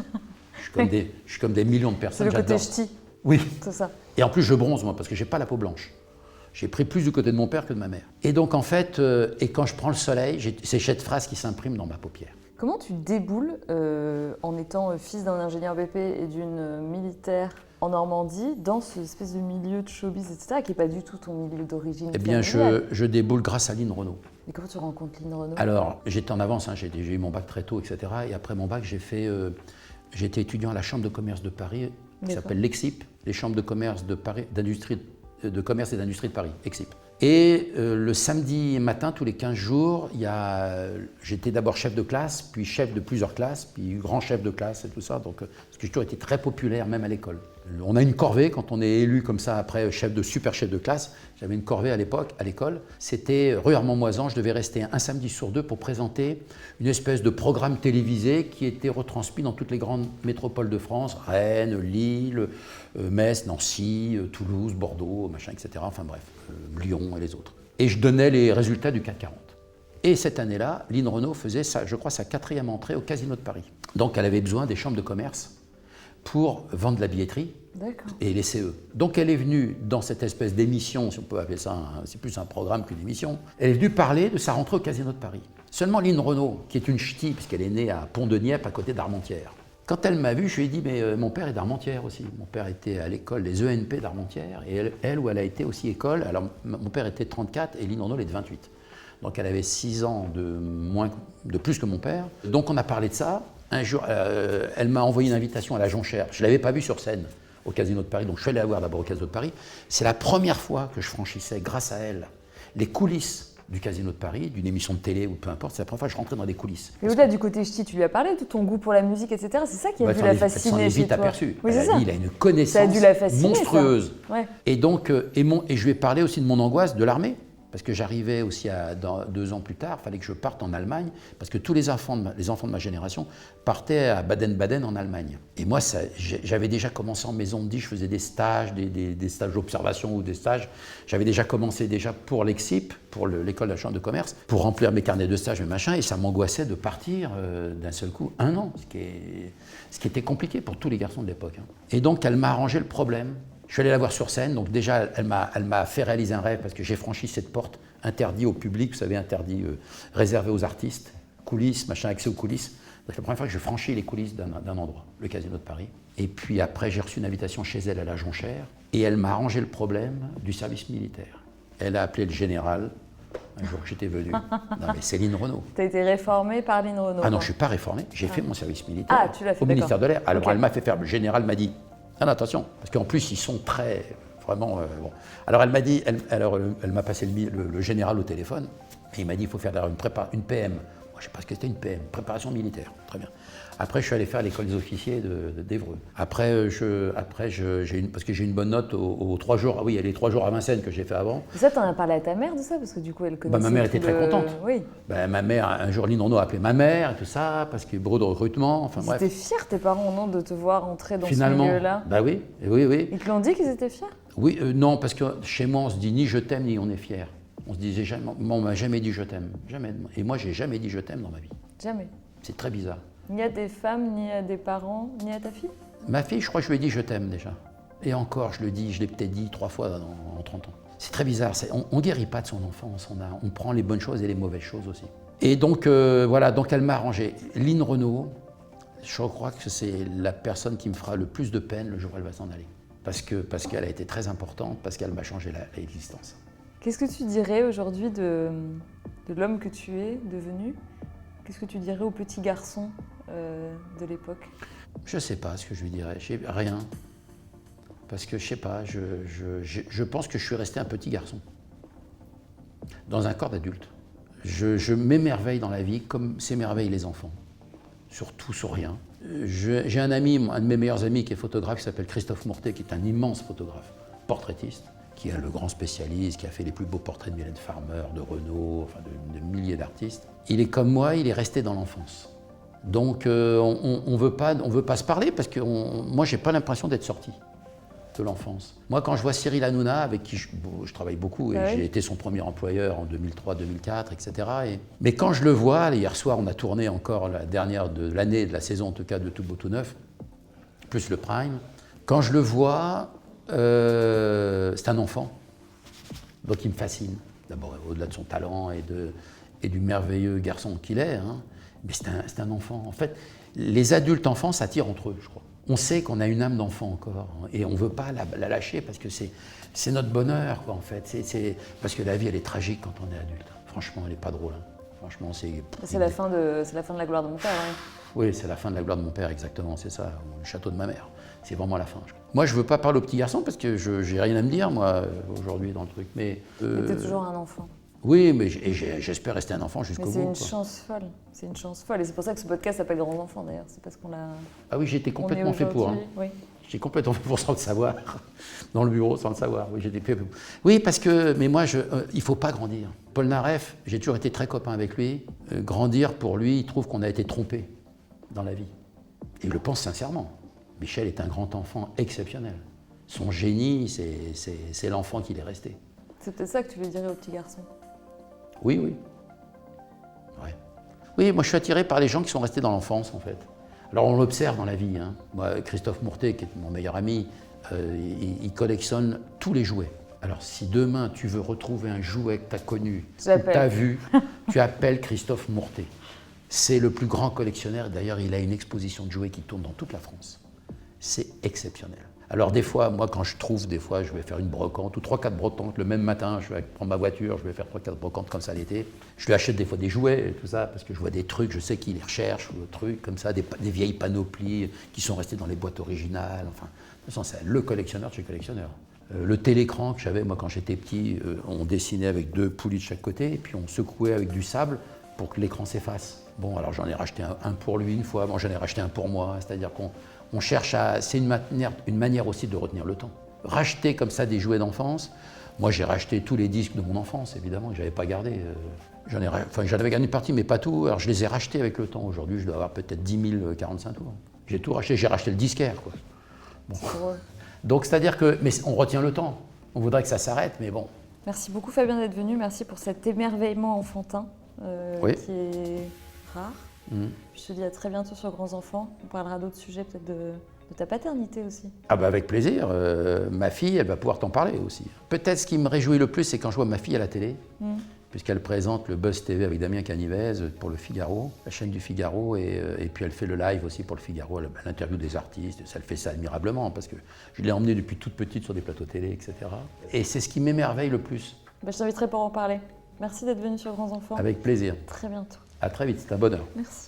Je suis comme des millions de personnes, c'est le côté j'adore. ch'ti. Oui. C'est ça. Et en plus, je bronze, moi, parce que j'ai pas la peau blanche. J'ai pris plus du côté de mon père que de ma mère. Et donc, en fait, et quand je prends le soleil, c'est cette phrase qui s'imprime dans ma paupière. Comment tu déboules, en étant fils d'un ingénieur BP et d'une militaire en Normandie, dans cette espèce de milieu de showbiz, etc., qui n'est pas du tout ton milieu d'origine? Eh bien, je déboule grâce à Lynn Renaud. Et comment tu rencontres Lynn Renaud? Alors, j'étais en avance, hein, j'ai eu mon bac très tôt, etc. Et après mon bac, j'étais étudiant à la Chambre de commerce de Paris, qui s'appelle l'EXIP, les chambres de commerce de Paris, de commerce et d'industrie de Paris, EXIP. Et le samedi matin, tous les 15 jours, j'étais d'abord chef de classe, puis chef de plusieurs classes, puis grand chef de classe et tout ça. Donc, parce que j'ai toujours été très populaire, même à l'école. On a une corvée quand on est élu comme ça après super chef de classe. J'avais une corvée à l'époque, à l'école. C'était rue Armand-Moisan. Je devais rester un samedi sur deux pour présenter une espèce de programme télévisé qui était retransmis dans toutes les grandes métropoles de France, Rennes, Lille, Metz, Nancy, Toulouse, Bordeaux, machin, etc. Enfin bref, Lyon et les autres. Et je donnais les résultats du CAC 40. Et cette année-là, Lynn Renaud faisait, je crois, sa 4e entrée au Casino de Paris. Donc elle avait besoin des chambres de commerce pour vendre la billetterie et les CE. Donc elle est venue dans cette espèce d'émission, si on peut appeler ça, c'est plus un programme qu'une émission, elle est venue parler de sa rentrée au Casino de Paris. Seulement Lynn Renaud, qui est une ch'ti, puisqu'elle est née à Pont-de-Nieppe, à côté d'Armentières, quand elle m'a vu, je lui ai dit, mais mon père est d'Armentières aussi. Mon père était à l'école des ENP d'Armentières, et elle où elle a été aussi école, alors mon père était de 34 et Lynn Renaud est de 28. Donc elle avait 6 ans de plus que mon père. Donc on a parlé de ça. Un jour, elle m'a envoyé une invitation à la Jonchère. Je ne l'avais pas vue sur scène au Casino de Paris, donc je suis allé la voir d'abord au Casino de Paris. C'est la première fois que je franchissais, grâce à elle, les coulisses du Casino de Paris, d'une émission de télé ou peu importe. C'est la première fois que je rentrais dans des coulisses. Et au-delà du côté ch'ti, tu lui as parlé de ton goût pour la musique, etc. C'est ça qui a dû la fasciner chez toi. Aperçu. Oui, c'est ça. Il a une connaissance monstrueuse. Ouais. Et donc, et je lui ai parlé aussi de mon angoisse de l'armée. Parce que j'arrivais aussi 2 ans plus tard, il fallait que je parte en Allemagne, parce que tous les enfants de ma génération partaient à Baden-Baden en Allemagne. Et moi, j'avais déjà commencé en maison de 10, je faisais des stages, des stages d'observation ou des stages. J'avais déjà commencé pour l'EXIP, pour l'école de la chambre de commerce, pour remplir mes carnets de stages, mes machins, et ça m'angoissait de partir d'un seul coup, 1 an, ce qui était compliqué pour tous les garçons de l'époque. Et donc, elle m'a arrangé le problème. Je suis allé la voir sur scène, donc déjà elle m'a fait réaliser un rêve parce que j'ai franchi cette porte interdite au public, vous savez, interdit, réservé aux artistes, coulisses, machin, accès aux coulisses. C'est la première fois que je franchis les coulisses d'un endroit, le Casino de Paris. Et puis après, j'ai reçu une invitation chez elle à la Jonchère et elle m'a arrangé le problème du service militaire. Elle a appelé le général un jour que j'étais venu. Non mais c'est Lynn Renaud. Tu as été réformé par Lynn Renaud? Ah non, je ne suis pas réformé, j'ai fait mon service militaire tu l'as fait, au ministère de l'Air. Alors okay. Elle m'a fait faire, le général m'a dit, ah non, attention, parce qu'en plus ils sont très, vraiment, bon. Alors elle m'a dit, elle m'a passé le général au téléphone, et il m'a dit, il faut faire une PM. Moi je ne sais pas ce que c'était une PM, préparation militaire, très bien. Après je suis allé faire l'école des officiers d'Évreux. Après, parce que j'ai une bonne note aux 3 jours, ah oui, il y a les 3 jours à Vincennes que j'ai fait avant. Et ça, tu en as parlé à ta mère de ça? Parce que du coup elle connaissait. Ma mère était très contente. Oui. Ma mère, un jour Lynn Renaud a appelé ma mère et tout ça, parce qu'il y a eu bureau de recrutement, enfin bref. Ils étaient fiers tes parents, non, de te voir entrer dans Finalement, ce milieu-là? Bah oui, oui. Ils te l'ont dit qu'ils étaient fiers? Oui, non, parce que chez moi on se dit ni je t'aime ni on est fier. On se disait jamais, on m'a jamais dit je t'aime, jamais. Et moi j'ai jamais dit je t'aime dans ma vie. Jamais. C'est très bizarre. Ni à tes femmes, ni à des parents, ni à ta fille? Ma fille, je crois que je lui ai dit je t'aime déjà. Et encore, je l'ai peut-être dit 3 fois en 30 ans. C'est très bizarre, on ne guérit pas de son enfance, on prend les bonnes choses et les mauvaises choses aussi. Et donc voilà, donc elle m'a arrangé. Lynn Renaud, je crois que c'est la personne qui me fera le plus de peine le jour où elle va s'en aller. Parce qu'elle a été très importante, parce qu'elle m'a changé l'existence. Qu'est-ce que tu dirais aujourd'hui de l'homme que tu es devenu? Qu'est-ce que tu dirais au petit garçon de l'époque? Je ne sais pas ce que je lui dirais, rien. Parce que je ne sais pas, je pense que je suis resté un petit garçon. Dans un corps d'adulte. Je m'émerveille dans la vie comme s'émerveillent les enfants. Sur tout, sur rien. J'ai un ami, un de mes meilleurs amis qui est photographe, qui s'appelle Christophe Mourtet, qui est un immense photographe, portraitiste, qui est le grand spécialiste, qui a fait les plus beaux portraits de Mylène Farmer, de Renaud, enfin de milliers d'artistes. Il est comme moi, il est resté dans l'enfance. Donc on veut pas se parler parce que moi j'ai pas l'impression d'être sorti de l'enfance. Moi quand je vois Cyril Hanouna, avec qui je travaille beaucoup, et j'ai été son premier employeur en 2003, 2004, etc. Mais quand je le vois, hier soir on a tourné encore la dernière de l'année, de la saison en tout cas de Tout Beau Tout Neuf, plus le Prime. Quand je le vois, c'est un enfant, donc il me fascine. D'abord au-delà de son talent et du merveilleux garçon qu'il est, hein. Mais c'est un enfant. En fait, les adultes enfants s'attirent entre eux, je crois. On sait qu'on a une âme d'enfant encore, hein, et on ne veut pas la lâcher parce que c'est notre bonheur, quoi, en fait. Parce que la vie, elle est tragique quand on est adulte. Franchement, elle n'est pas drôle. Hein. Franchement, c'est la fin de la gloire de mon père, oui. Oui, c'est la fin de la gloire de mon père, exactement, c'est ça, le château de ma mère. C'est vraiment la fin. Moi, je ne veux pas parler au petit garçon parce que je n'ai rien à me dire, moi, aujourd'hui, dans le truc. Mais tu es toujours un enfant. Oui, mais j'espère rester un enfant jusqu'au bout. C'est une chance folle. C'est une chance folle. Et c'est pour ça que ce podcast s'appelle Grands Enfants, d'ailleurs. C'est parce qu'on l'a... Ah oui, j'étais complètement fait pour. Hein. Oui. J'étais complètement fait pour sans le savoir. Dans le bureau, sans le savoir. Oui, j'étais fait pour. Oui, parce que... Mais moi, il ne faut pas grandir. Paul Naref, j'ai toujours été très copain avec lui. Grandir, pour lui, il trouve qu'on a été trompé dans la vie. Et il le pense sincèrement. Michel est un grand enfant exceptionnel. Son génie, c'est l'enfant qu'il est resté. C'est peut-être ça que tu lui dirais au petit garçon. Oui, oui. Ouais. Oui, moi je suis attiré par les gens qui sont restés dans l'enfance, en fait. Alors on l'observe dans la vie. Hein. Moi, Christophe Mourtet, qui est mon meilleur ami, il collectionne tous les jouets. Alors si demain tu veux retrouver un jouet que tu as connu, que tu as vu, tu appelles Christophe Mourtet. C'est le plus grand collectionneur. D'ailleurs, il a une exposition de jouets qui tourne dans toute la France. C'est exceptionnel. Alors des fois, moi quand je trouve, des fois je vais faire une brocante ou 3-4 brocantes le même matin, je vais prendre ma voiture, je vais faire 3-4 brocantes comme ça l'été. Je lui achète des fois des jouets et tout ça, parce que je vois des trucs, je sais qu'il les recherche, ou des trucs comme ça, des vieilles panoplies qui sont restées dans les boîtes originales. Enfin, de toute façon, c'est le collectionneur de chez collectionneur. Le télécran que j'avais, moi quand j'étais petit, on dessinait avec 2 poulies de chaque côté, et puis on secouait avec du sable pour que l'écran s'efface. Bon, alors j'en ai racheté un pour lui une fois, bon, j'en ai racheté un pour moi, c'est-à-dire qu'on cherche à... C'est une manière aussi de retenir le temps. Racheter comme ça des jouets d'enfance. Moi, j'ai racheté tous les disques de mon enfance, évidemment, que je n'avais pas gardé. J'en avais gardé une partie, mais pas tout. Alors, je les ai rachetés avec le temps. Aujourd'hui, je dois avoir peut-être 10 000 45 tours. J'ai tout racheté. J'ai racheté le disquaire, quoi. Bon. Donc, c'est-à-dire que... Mais on retient le temps. On voudrait que ça s'arrête, mais bon. Merci beaucoup, Fabien, d'être venu. Merci pour cet émerveillement enfantin oui. qui est rare. Je te dis à très bientôt sur Grands Enfants. On parlera d'autres sujets, peut-être de ta paternité aussi. Ah bah avec plaisir. Ma fille, elle va pouvoir t'en parler aussi. Peut-être ce qui me réjouit le plus, c'est quand je vois ma fille à la télé, puisqu'elle présente le Buzz TV avec Damien Canivez pour le Figaro, la chaîne du Figaro, et puis elle fait le live aussi pour le Figaro, elle interviewe des artistes. Elle fait ça admirablement, parce que je l'ai emmenée depuis toute petite sur des plateaux télé, etc. Et c'est ce qui m'émerveille le plus. Bah, je t'inviterai pour en parler. Merci d'être venu sur Grands Enfants. Avec plaisir. Très bientôt. À très vite, c'est un bonheur. Merci.